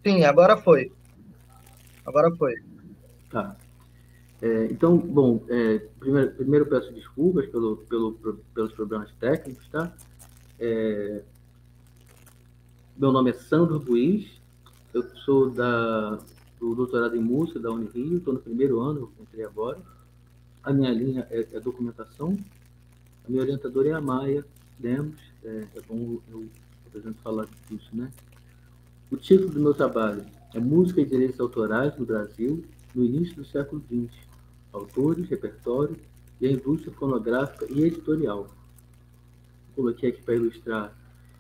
Sim, agora foi. Agora foi. Tá. Então, bom, primeiro peço desculpas pelos problemas técnicos, tá? Meu nome é Sandro Ruiz, eu sou do doutorado em música da Unirio, estou no primeiro ano, entrei agora. A minha linha é documentação, a minha orientadora é a Maia Lemos, é bom eu apresento falar disso, né? O título do meu trabalho é Música e Direitos Autorais no Brasil no início do século XX, autores, repertório e a indústria fonográfica e editorial. Coloquei aqui para ilustrar.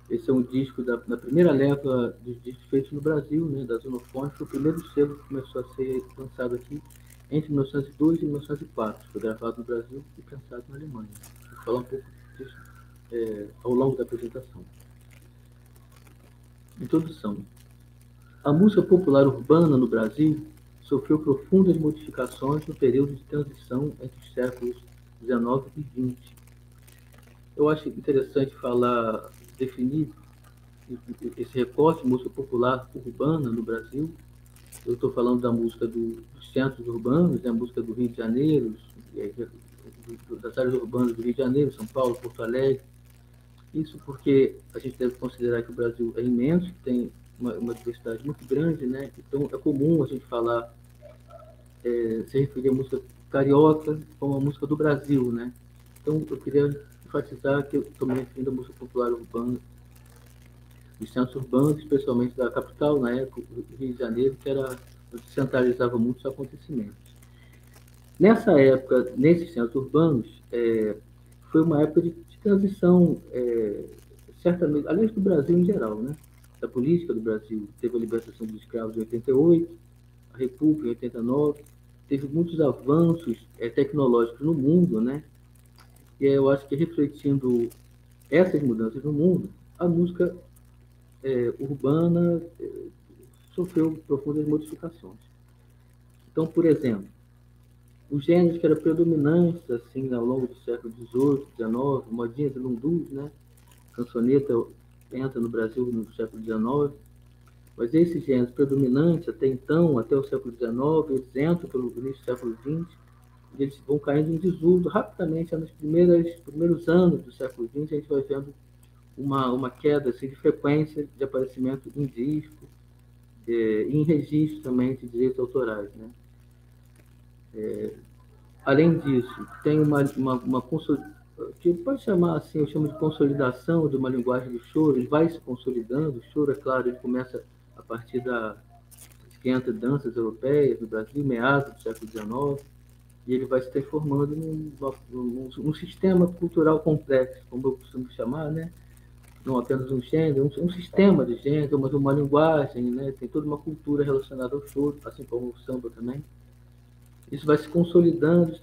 Esse é um disco da primeira leva dos discos feitos no Brasil, né, da Zonofone. Foi o primeiro selo que começou a ser lançado aqui entre 1902 e 1904. Foi gravado no Brasil e pensado na Alemanha. Vou falar um pouco disso ao longo da apresentação. Introdução. A música popular urbana no Brasil sofreu profundas modificações no período de transição entre os séculos XIX e XX. Eu acho interessante definir esse recorte de música popular urbana no Brasil. Eu estou falando da música dos centros urbanos, da música do Rio de Janeiro, das áreas urbanas do Rio de Janeiro, São Paulo, Porto Alegre. Isso porque a gente deve considerar que o Brasil é imenso, que tem uma diversidade muito grande, né? Então é comum a gente falar, se referir à música carioca como a música do Brasil, né? Então eu queria enfatizar que eu estou me referindo à música popular urbana dos centros urbanos, especialmente da capital, na época, do Rio de Janeiro, que era onde centralizava muitos acontecimentos. Nessa época, nesses centros urbanos, foi uma época de transição, certamente, aliás, do Brasil em geral, né? Da política do Brasil. Teve a libertação dos escravos em 88, a República em 89, teve muitos avanços tecnológicos no mundo, né? E eu acho que refletindo essas mudanças no mundo, a música urbana sofreu profundas modificações. Então, por exemplo, os gêneros que eram predominantes assim, ao longo do século XVIII, XIX, modinha de lundus, né? Cancioneta entra no Brasil no século XIX, mas esses gêneros predominantes até então, até o século XIX, eles entram pelo início do século XX, e eles vão caindo em desuso rapidamente. Nos primeiros anos do século XX, a gente vai vendo uma queda assim, de frequência de aparecimento em disco, e em registro também de direitos autorais, né? Além disso, tem uma que pode chamar assim, eu chamo de consolidação de uma linguagem do choro. Ele vai se consolidando. O choro, é claro, ele começa a partir das 500 danças europeias no Brasil, meados do século XIX, e ele vai se transformando num sistema cultural complexo, como eu costumo chamar, né? Não apenas um gênero, um sistema de gênero, mas uma linguagem, né? Tem toda uma cultura relacionada ao choro, assim como o samba também. Isso vai se consolidando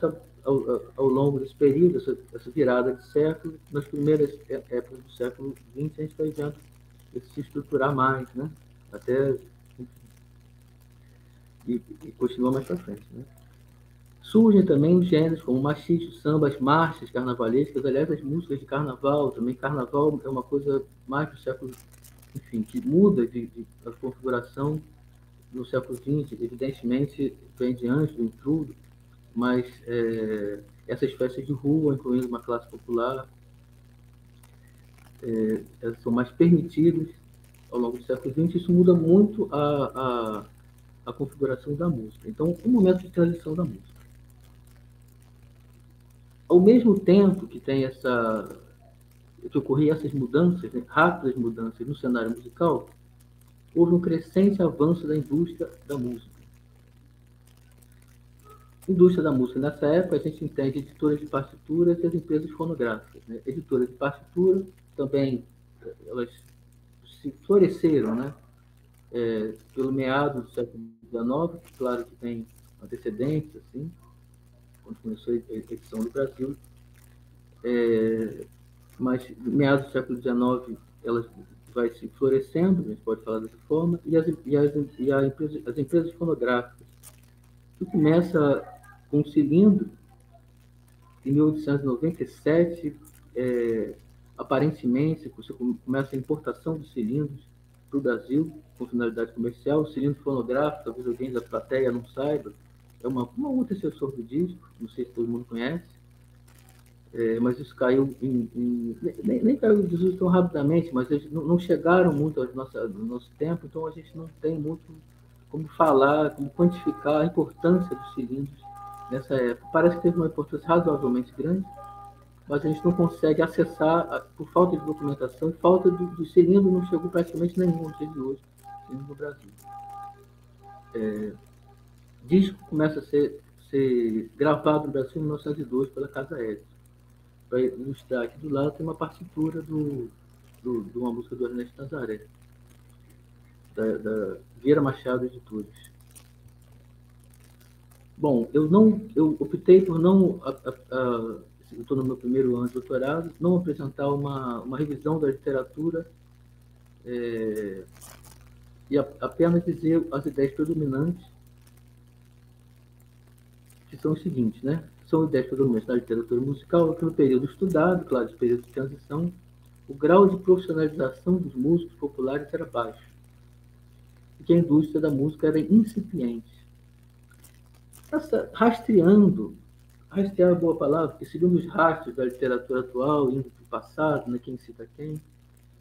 ao longo desse período, essa virada de século. Nas primeiras épocas do século XX, a gente vai vendo isso se estruturar mais, né? Até e continua mais para frente, né? Surgem também os gêneros como machiste, samba, as marchas carnavalescas, aliás, as músicas de carnaval também. Carnaval é uma coisa mais do século, enfim, que muda a configuração no século XX. Evidentemente, vem de antes do intrudo, mas essas festas de rua, incluindo uma classe popular, elas são mais permitidas ao longo do século XX. Isso muda muito a configuração da música. Então, um momento de transição da música. Ao mesmo tempo que que ocorriam essas mudanças, né, rápidas mudanças no cenário musical, houve um crescente avanço da indústria da música. Indústria da música. Nessa época, a gente entende editoras de partituras e as empresas fonográficas, né? Editoras de partitura também, elas se floresceram, né? Pelo meado do século XIX, claro que tem antecedentes, assim, quando começou a edição no Brasil, mas meados do século XIX elas vai se florescendo, a gente pode falar dessa forma, as empresas fonográficas, que começa com o cilindro, em 1897, aparentemente, você começa a importação de cilindros, para o Brasil, com finalidade comercial. O cilindro fonográfico, talvez alguém da plateia não saiba, é uma antecessor do disco, não sei se todo mundo conhece, mas isso caiu nem caiu em desuso tão rapidamente, mas eles não chegaram muito ao nosso tempo, então a gente não tem muito como falar, como quantificar a importância dos cilindros nessa época. Parece que teve uma importância razoavelmente grande, mas a gente não consegue acessar por falta de documentação e falta do cilindro, não chegou praticamente nenhum no dia de hoje no Brasil. O disco começa a ser gravado no Brasil em 1902 pela Casa Edison. Para ilustrar aqui do lado, tem uma partitura de uma música do Ernesto Nazaré, da Vieira Machado Editores. Bom, eu optei por não, eu estou no meu primeiro ano de doutorado, não apresentar uma revisão da literatura e apenas dizer as ideias predominantes, que são os seguintes, né? São ideias predominantes da literatura musical, que no período estudado, claro, no período de transição, o grau de profissionalização dos músicos populares era baixo, e que a indústria da música era incipiente. Rastrear é uma boa palavra, porque segundo os rastros da literatura atual, indo para o passado, né, quem cita quem,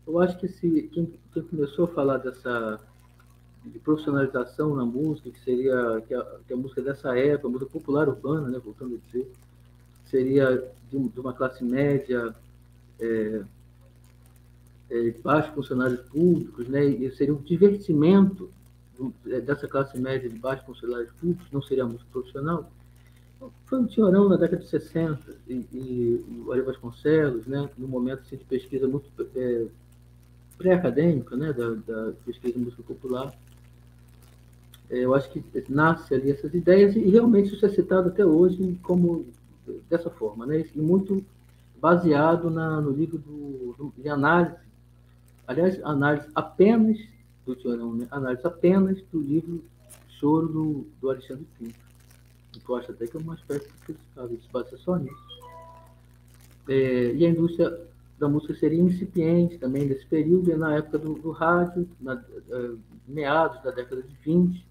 eu acho que quem começou a falar de profissionalização na música, que seria que a música dessa época, a música popular urbana, né, voltando a dizer, seria de uma classe média, baixos funcionários públicos, né, e seria um divertimento dessa classe média de baixos funcionários públicos, não seria a música profissional. Foi um Tinhorão na década de 60 e o Ari Vasconcelos, né, num momento assim, de pesquisa muito pré-acadêmica, né, da pesquisa de música popular. Eu acho que nasce ali essas ideias e realmente isso é citado até hoje como dessa forma, né, e muito baseado no livro de análise, aliás, análise apenas do Tinhorão, né, análise apenas do livro Choro do Alexandre Pinto. Eu acho até que é uma espécie de criticável, se base só nisso. E a indústria da música seria incipiente também nesse período, e na época do rádio, meados da década de 20,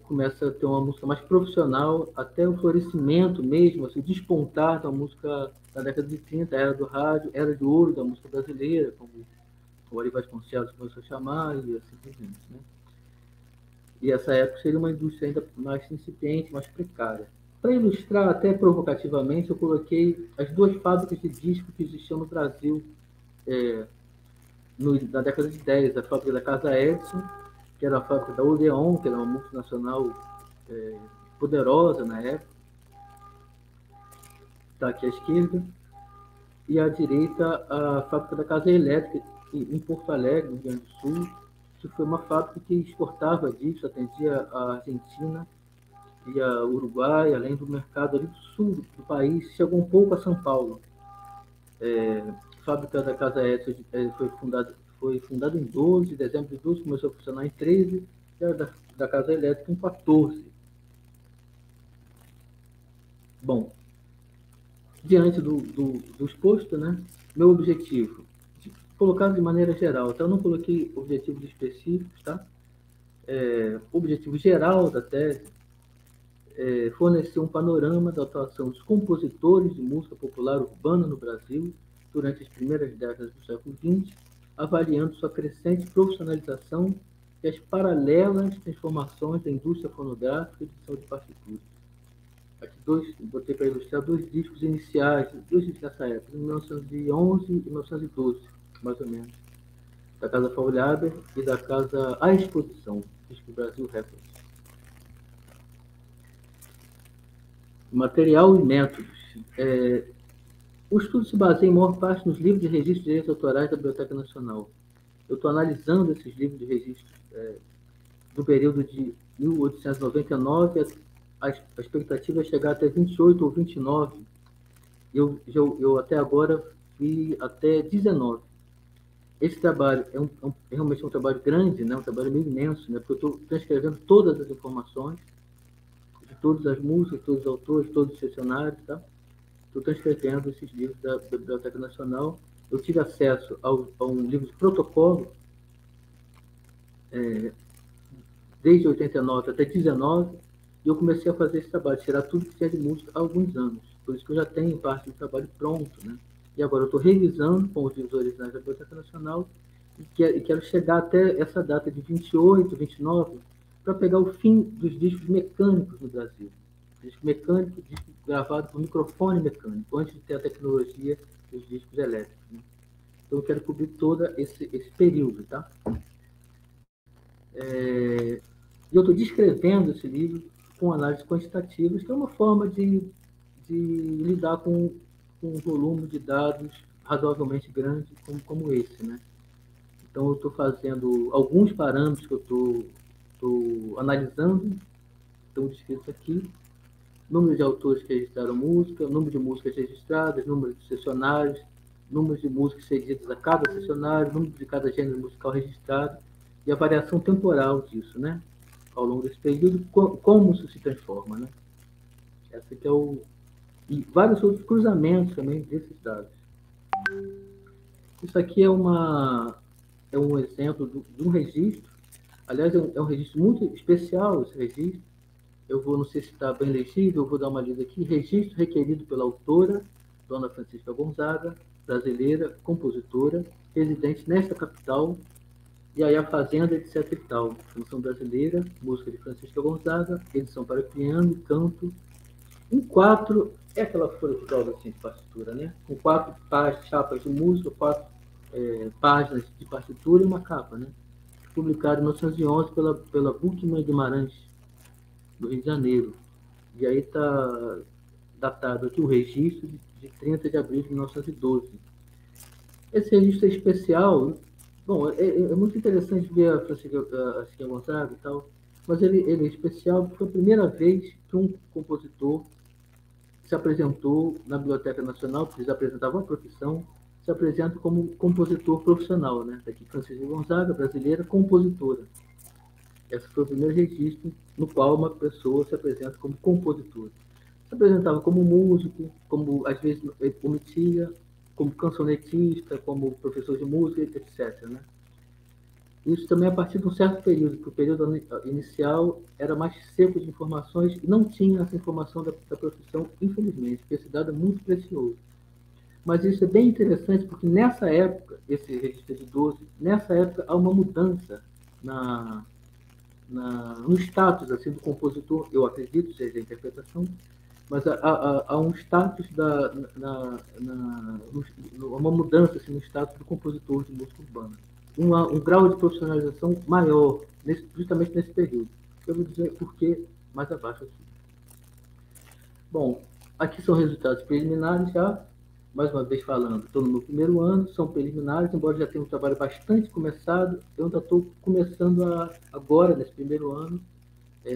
começa a ter uma música mais profissional, até o florescimento mesmo, assim, despontar da música na década de 30, era do rádio, era de ouro da música brasileira, como o Ari Vasconcelos começou a chamar, e assim por diante, né? E essa época seria uma indústria ainda mais incipiente, mais precária. Para ilustrar até provocativamente, eu coloquei as duas fábricas de disco que existiam no Brasil na década de 10, a fábrica da Casa Edison, que era a fábrica da Odeon, que era uma multinacional poderosa na época, está aqui à esquerda, e à direita a fábrica da Casa Elétrica, em Porto Alegre, no Rio Grande do Sul, que foi uma fábrica que exportava discos, atendia a Argentina e a Uruguai, além do mercado ali do sul do país, chegou um pouco a São Paulo. A fábrica da Casa Edison foi fundada em 12 de dezembro de 12, começou a funcionar em 13, e a da Casa Elétrica em 14. Bom, diante do exposto, né, meu objetivo, colocado de maneira geral, então eu não coloquei objetivos específicos, tá? O objetivo geral da tese fornecer um panorama da atuação dos compositores de música popular urbana no Brasil durante as primeiras décadas do século XX, avaliando sua crescente profissionalização e as paralelas transformações da indústria fonográfica e edição de partituras. Aqui botei para ilustrar dois discos iniciais, dois discos dessa época, em 1911 e 1912, mais ou menos, da Casa Faulhaber e da Casa A Exposição, disco Brasil Records. Material e métodos. O estudo se baseia em maior parte nos livros de registro de direitos autorais da Biblioteca Nacional. Eu estou analisando esses livros de registro do período de 1899, a expectativa é chegar até 28 ou 29. Eu até agora fui até 19. Esse trabalho é realmente um trabalho grande, né? Um trabalho meio imenso, né? Porque eu estou transcrevendo todas as informações de todas as músicas, todos os autores, todos os seccionários, tá? Estou transcrevendo esses livros da Biblioteca Nacional eu tive acesso a um livro de protocolo desde 89 até 19, e eu comecei a fazer esse trabalho, tirar tudo que tinha de música há alguns anos. Por isso que eu já tenho parte do trabalho pronto, né? E agora eu estou revisando com os livros originais da Biblioteca Nacional e quero chegar até essa data de 28, 29, para pegar o fim dos discos mecânicos no Brasil. Disco mecânico, disco gravado por microfone mecânico, antes de ter a tecnologia dos discos elétricos, né? Então eu quero cobrir todo esse período, tá? E eu estou descrevendo esse livro com análises quantitativas, que é uma forma de lidar com um volume de dados razoavelmente grande como esse, né? Então, eu estou fazendo alguns parâmetros que eu estou analisando, estão descritos aqui: número de autores que registraram música, número de músicas registradas, número de cessionários, número de músicas cedidas a cada cessionário, número de cada gênero musical registrado, e a variação temporal disso, né? Ao longo desse período, como isso se transforma, né? Essa aqui e vários outros cruzamentos também desses dados. Isso aqui é um exemplo de um registro. Aliás, é um registro muito especial, esse registro. Eu vou, não sei se está bem legível, eu vou dar uma lida aqui. Registro requerido pela autora, Dona Francisca Gonzaga, brasileira, compositora, residente nesta capital, e aí a Fazenda, etc. e tal. Canção brasileira, música de Francisca Gonzaga, edição para piano, canto. Em 4, é aquela folha de prova assim, de partitura, né? Com 4 chapas de música, 4 páginas de partitura e uma capa, né? Publicado em 1911 pela Buchmann Guimarães, do Rio de Janeiro. E aí está datado aqui o registro de 30 de abril de 1912. Esse registro é especial. Bom, é muito interessante ver a Francisca Gonzaga e tal, mas ele é especial porque foi a primeira vez que um compositor se apresentou na Biblioteca Nacional, porque eles apresentavam a profissão, se apresenta como compositor profissional, né? Daqui Francisca Gonzaga, brasileira, compositora. Esse foi o primeiro registro no qual uma pessoa se apresenta como compositor. Se apresentava como músico, como às vezes omitia, como cancionetista, como professor de música, etc., né? Isso também a partir de um certo período, que o período inicial era mais seco de informações e não tinha essa informação da profissão, infelizmente, porque esse dado é muito precioso. Mas isso é bem interessante, porque nessa época, esse registro de 12, nessa época há uma mudança no status assim, do compositor, eu acredito, seja a interpretação, mas há um status, uma mudança assim, no status do compositor de música urbana. Um grau de profissionalização maior, justamente nesse período. Eu vou dizer por que mais abaixo aqui. Bom, aqui são resultados preliminares já, mais uma vez falando, estou no meu primeiro ano, são preliminares, embora já tenha um trabalho bastante começado, eu ainda estou começando agora, nesse primeiro ano,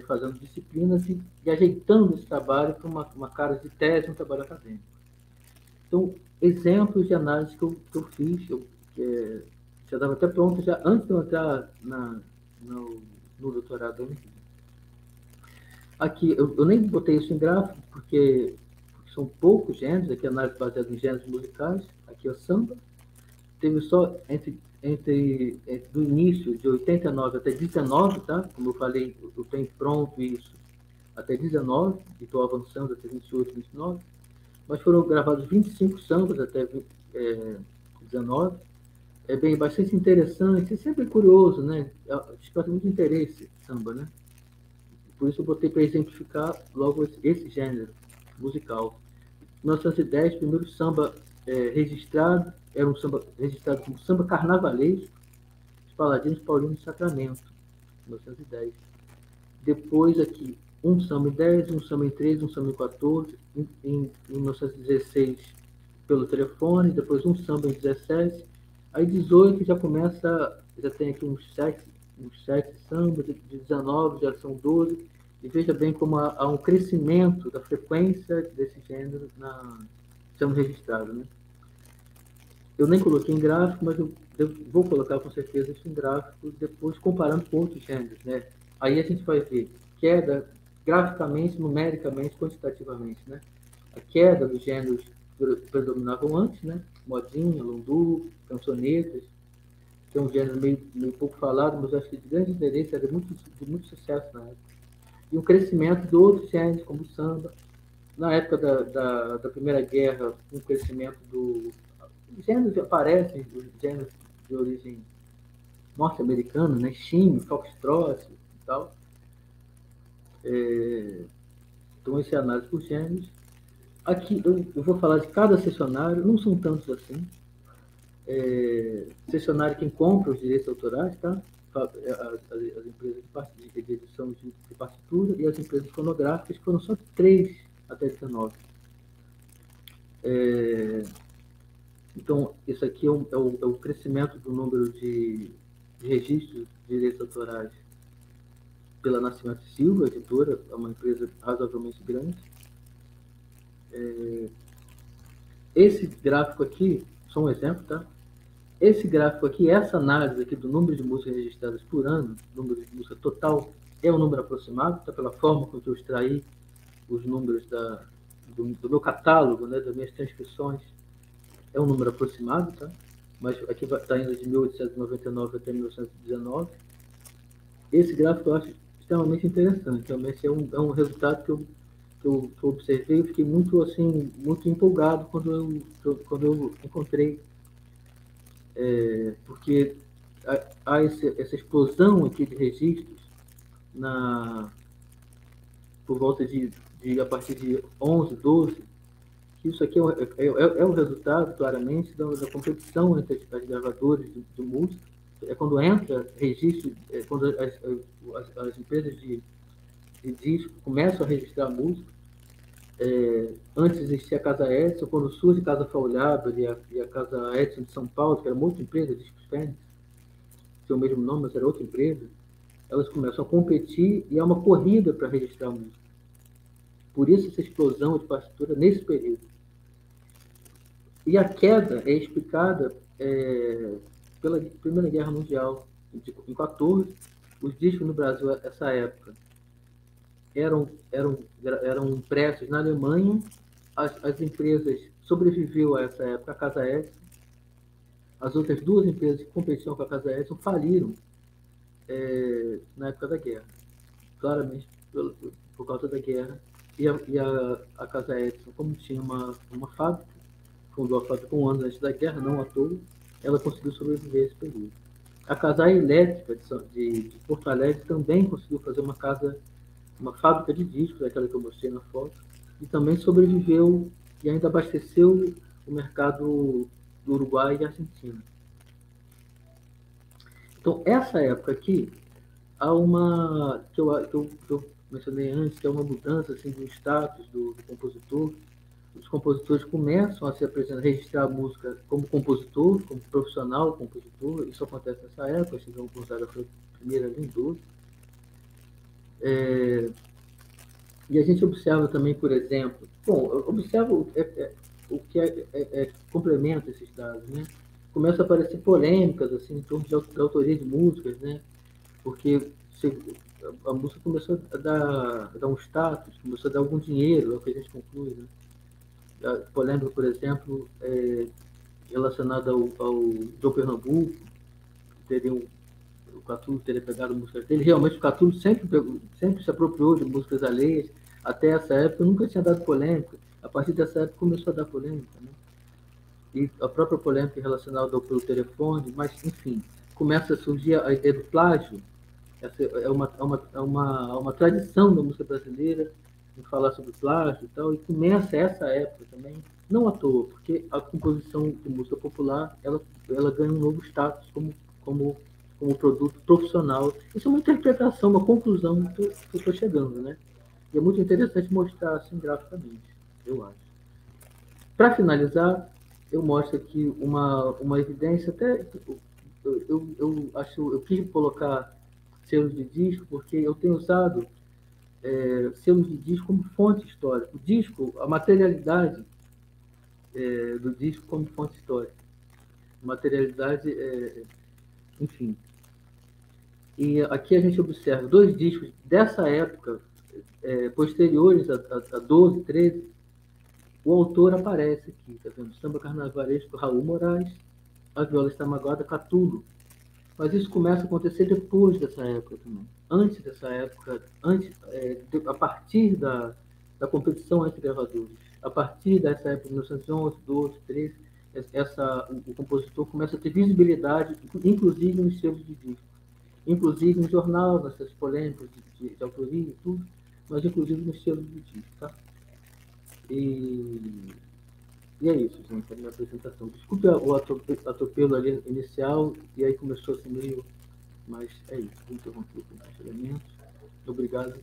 fazendo disciplinas e ajeitando esse trabalho para uma cara de tese, um trabalho acadêmico. Então, exemplos de análise que eu fiz, já estava até pronto, já antes de eu entrar no doutorado. Aqui, eu nem botei isso em gráfico, porque são poucos gêneros, aqui análise baseada em gêneros musicais, aqui é o samba, teve só do início de 89 até 19, tá? Como eu falei, eu tenho pronto isso até 19, e estou avançando até 28, 29, mas foram gravados 25 sambas até 19, é bastante interessante, é sempre curioso, né? Desperta muito interesse samba, né? Por isso eu botei para exemplificar logo esse gênero musical. Em 1910, primeiro samba registrado, era um samba registrado como samba carnavalesco, os Paladinos Paulinos de Sacramento, 1910. Depois aqui, um samba em 10, um samba em 13, um samba em 14, em 1916 pelo telefone, depois um samba em 17, aí 18 já começa, já tem aqui uns 7 sambas, de 19 já são 12, e veja bem como há um crescimento da frequência desse gênero sendo registrado, né? Eu nem coloquei em gráfico, mas eu vou colocar com certeza isso em gráfico, depois comparando com outros gêneros, né? Aí a gente vai ver queda graficamente, numericamente, quantitativamente, né? A queda dos gêneros que predominavam antes, né? modinha, lundu, cançonetas, que é um gênero meio pouco falado, mas acho que de grande interesse, era de muito sucesso na época. E um crescimento de outros gêneros, como o samba. Na época da Primeira Guerra, um crescimento do... Os gêneros aparecem, os gêneros de origem norte-americana, né? Chime, foxtrot e tal. Então, esse é a análise por gêneros. Aqui eu vou falar de cada cessionário, não são tantos assim. Cessionário quem compra os direitos autorais, tá? As empresas de edição de partitura e as empresas fonográficas, foram só 3 até 19. Então, isso aqui é o crescimento do número de registros de direitos autorais pela Nascimento Silva, editora, é uma empresa razoavelmente grande. Esse gráfico aqui, só um exemplo, tá? Esse gráfico aqui, essa análise aqui do número de músicas registradas por ano, número de música total, é um número aproximado, tá? Pela forma como eu extraí os números do meu catálogo, né, das minhas transcrições, é um número aproximado, tá? Mas aqui está indo de 1899 até 1919. Esse gráfico eu acho extremamente interessante. Realmente é um resultado que eu observei e fiquei muito, assim, muito empolgado quando eu encontrei. Porque há essa explosão aqui de registros por volta a partir de 11, 12. Isso aqui é o resultado, claramente, da competição entre as gravadoras de música. É quando entra registro, quando as empresas de disco começam a registrar música. Antes existia a Casa Edison, quando surge a Casa Faulhaber e a Casa Edison de São Paulo, que era uma outra empresa, Discos Fênix, tinha o mesmo nome, mas era outra empresa, elas começam a competir e há uma corrida para registrar música. Por isso essa explosão de partitura nesse período. E a queda é explicada pela Primeira Guerra Mundial. Em 14, os discos no Brasil, nessa época, eram impressos na Alemanha. As empresas sobreviveu a essa época, a Casa Edison. As outras 2 empresas que competiam com a Casa Edison faliram na época da guerra, claramente por causa da guerra. E a Casa Edison, como tinha uma fábrica, fundou a fábrica um ano antes da guerra, não à toa, ela conseguiu sobreviver a esse período. A Casa Elétrica de Porto Alegre também conseguiu fazer uma fábrica de discos, aquela que eu mostrei na foto, e também sobreviveu e ainda abasteceu o mercado do Uruguai e Argentina. Então, essa época aqui, há uma, que eu mencionei antes, que é uma mudança assim, do status do compositor. Os compositores começam a se apresentar, registrar a música como compositor, como profissional compositor. Isso acontece nessa época, a Chegão Gonzaga foi a primeira em 12. E a gente observa também, por exemplo, observa o que complementa esses dados, né? Começa a aparecer polêmicas assim, em torno da autoria de músicas, né? Porque a música começou a dar um status, começou a dar algum dinheiro, é o que a gente conclui, né? Polêmica, por exemplo, relacionada ao João Pernambuco, o Catulo teria pegado músicas dele. Realmente o Catulo sempre se apropriou de músicas alheias. Até essa época nunca tinha dado polêmica. A partir dessa época começou a dar polêmica, né? E a própria polêmica relacionada pelo telefone, mas enfim, começa a surgir a ideia do plágio. Essa é uma tradição da música brasileira em falar sobre plágio e tal, e começa essa época também, não à toa, porque a composição de música popular ela ganha um novo status como produto profissional. Isso é uma interpretação, uma conclusão que eu estou chegando, né? E é muito interessante mostrar assim graficamente, eu acho. Para finalizar, eu mostro aqui uma evidência, até eu quis colocar selos de disco, porque eu tenho usado selos de disco como fonte histórica. O disco, a materialidade do disco como fonte histórica. Materialidade, enfim. E aqui a gente observa 2 discos dessa época, posteriores a 12, 13, O autor aparece aqui, tá vendo? Samba carnavalesco Raul Moraes, A Viola Está Magoada, Catulo. Mas isso começa a acontecer depois dessa época também. Antes dessa época, a partir da competição entre gravadores, a partir dessa época de 1911, 12, 13, o compositor começa a ter visibilidade, inclusive nos selos de disco, inclusive no jornal, nessas polêmicas de autoria e tudo, mas inclusive nos selos de disco, tá? E, e é isso, gente, a minha apresentação. Desculpe o atropelo ali inicial, e aí começou assim meio... Mas é isso, vou interromper com os elementos. Obrigado.